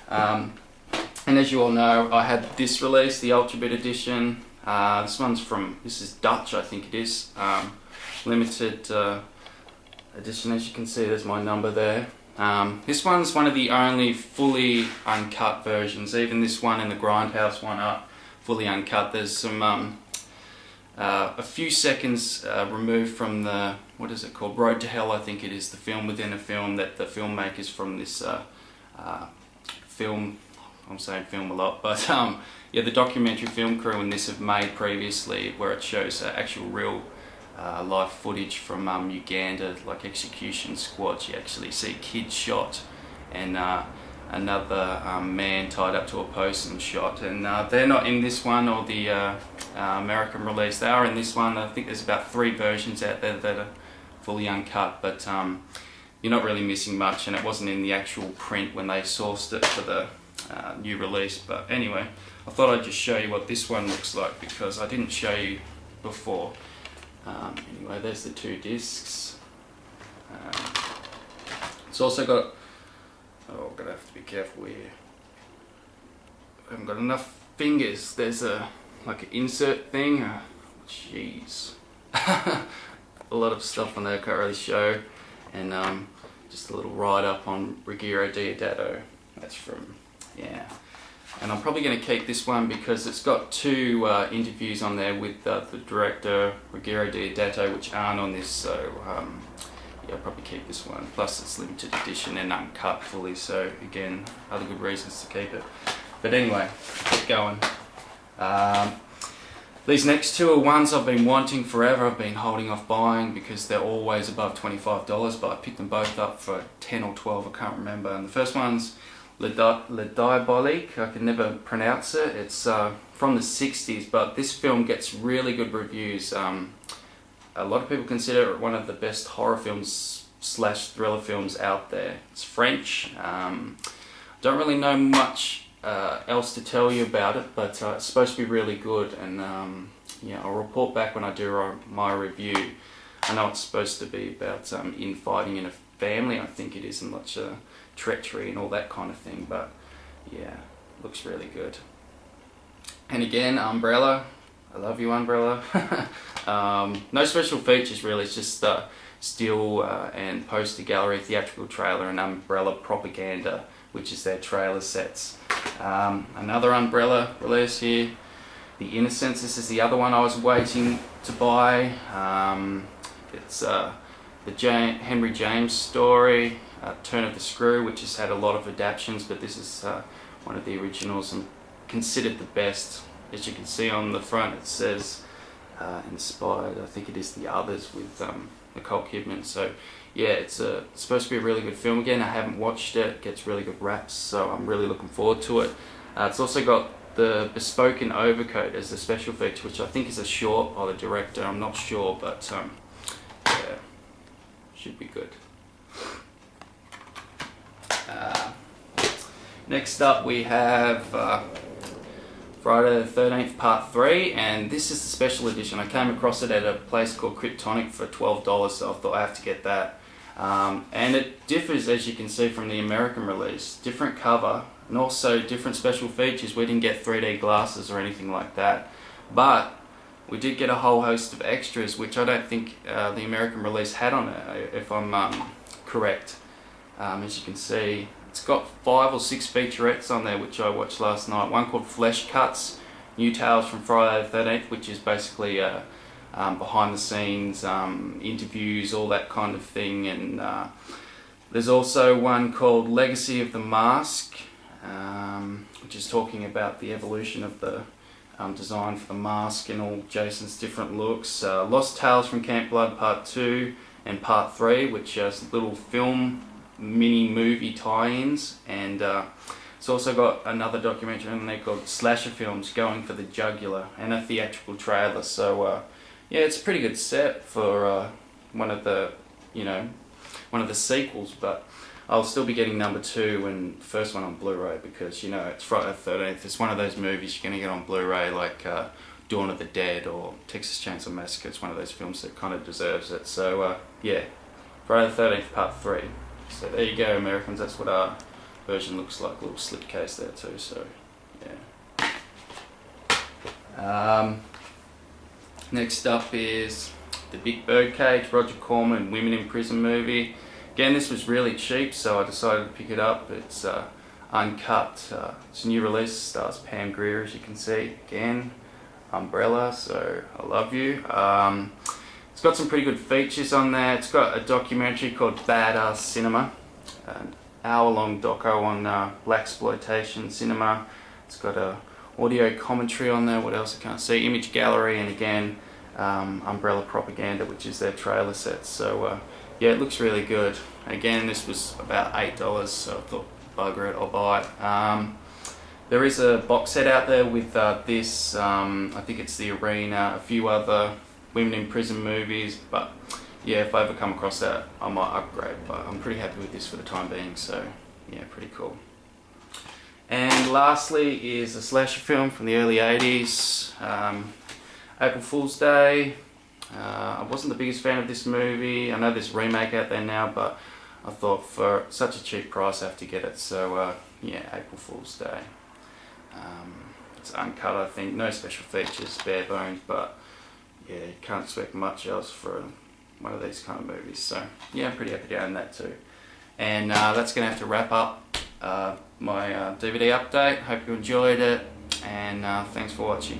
And as you all know, I had this release, the Ultra Bit Edition. This is Dutch, I think it is. Limited edition, as you can see, there's my number there. This one's one of the only fully uncut versions. Even this one and the Grindhouse one are fully uncut. There's some a few seconds removed from the, what is it called, Road to Hell, I think it is, the film within a film that the filmmakers from this film, I'm saying film a lot, but yeah, the documentary film crew in this have made previously, where it shows actual real live footage from Uganda, like execution squads. You actually see kids shot and another man tied up to a post and shot, and they're not in this one or the American release. They are in this one. I think there's about 3 versions out there that are fully uncut, but you're not really missing much, and it wasn't in the actual print when they sourced it for the new release. But anyway, I thought I'd just show you what this one looks like, because I didn't show you before. Anyway, there's the 2 discs. It's also got, oh, I'm gonna have to be careful here. I haven't got enough fingers. There's a like an insert thing. Jeez, a lot of stuff on there I can't really show, and just a little write up on Ruggiero Deodato. That's from, yeah. And I'm probably going to keep this one because it's got 2 interviews on there with the director, Ruggiero Deodato, which aren't on this, so yeah, I'll probably keep this one. Plus it's limited edition and uncut fully, so again, other good reasons to keep it. But anyway, keep going. These next 2 are ones I've been wanting forever. I've been holding off buying because they're always above $25, but I picked them both up for 10 or 12, I can't remember. And the first one's Le Diaboliques, I can never pronounce it. It's from the 60s, but this film gets really good reviews. A lot of people consider it one of the best horror films / thriller films out there. It's French. Don't really know much else to tell you about it, but it's supposed to be really good, and yeah, I'll report back when I do my review. I know it's supposed to be about infighting in a family, I think it is, and much treachery and all that kind of thing, but yeah, looks really good. And again, Umbrella, I love you, Umbrella. No special features really, it's just still and poster gallery, theatrical trailer, and Umbrella propaganda, which is their trailer sets. Another Umbrella release here, The Innocents. This is the other one I was waiting to buy. It's the Henry James story, Turn of the Screw, which has had a lot of adaptations, but this is one of the originals and considered the best. As you can see on the front, it says inspired, I think it is The Others with Nicole Kidman. So yeah, it's supposed to be a really good film. Again, I haven't watched it. It gets really good raps, so I'm really looking forward to it. It's also got the Bespoken Overcoat as the special feature, which I think is a short by the director. I'm not sure, but yeah, should be good. Next up we have Friday the 13th Part 3, and this is the special edition. I came across it at a place called Kryptonic for $12, so I thought I have to get that. And it differs, as you can see, from the American release. Different cover, and also different special features. We didn't get 3D glasses or anything like that, but we did get a whole host of extras, which I don't think the American release had on it, if I'm correct. As you can see, it's got 5 or 6 featurettes on there, which I watched last night. One called Flesh Cuts, New Tales from Friday the 13th, which is basically behind the scenes, interviews, all that kind of thing. And there's also one called Legacy of the Mask, which is talking about the evolution of the design for the mask and all Jason's different looks. Lost Tales from Camp Blood Part 2 and Part 3, which is little film mini movie tie-ins, and it's also got another documentary in there called Slasher Films Going for the Jugular, and a theatrical trailer. So yeah, it's a pretty good set for one of the sequels, but I'll still be getting number 2 and first one on Blu-ray, because you know it's Friday the 13th. It's one of those movies you're going to get on Blu-ray, like Dawn of the Dead or Texas Chainsaw Massacre. It's one of those films that kind of deserves it. So yeah, Friday the 13th Part 3. So there you go, Americans, that's what version looks like a little slipcase there too, so yeah. Next up is The Big Birdcage, Roger Corman Women in Prison movie. Again, this was really cheap, so I decided to pick it up. It's uncut. It's a new release. Stars Pam Grier, as you can see. Again, Umbrella, so I love you. It's got some pretty good features on there. It's got a documentary called Badass Cinema, an hour-long doco on blaxploitation cinema. It's got a audio commentary on there. What else I can't see? Image gallery, and again, Umbrella Propaganda, which is their trailer sets. So yeah, it looks really good. Again, this was about $8, so I thought, bugger it, I'll buy it. There is a box set out there with this, I think it's The Arena, a few other Women in Prison movies, but yeah, if I ever come across that, I might upgrade, but I'm pretty happy with this for the time being, so yeah, pretty cool. And lastly is a slasher film from the early 80s, April Fool's Day. I wasn't the biggest fan of this movie. I know there's a remake out there now, but I thought for such a cheap price I have to get it, so yeah, April Fool's Day. It's uncut, I think, no special features, bare bones, but yeah, you can't expect much else for one of these kind of movies, so yeah, I'm pretty happy to own that too. And that's going to have to wrap up my DVD update. Hope you enjoyed it, and thanks for watching.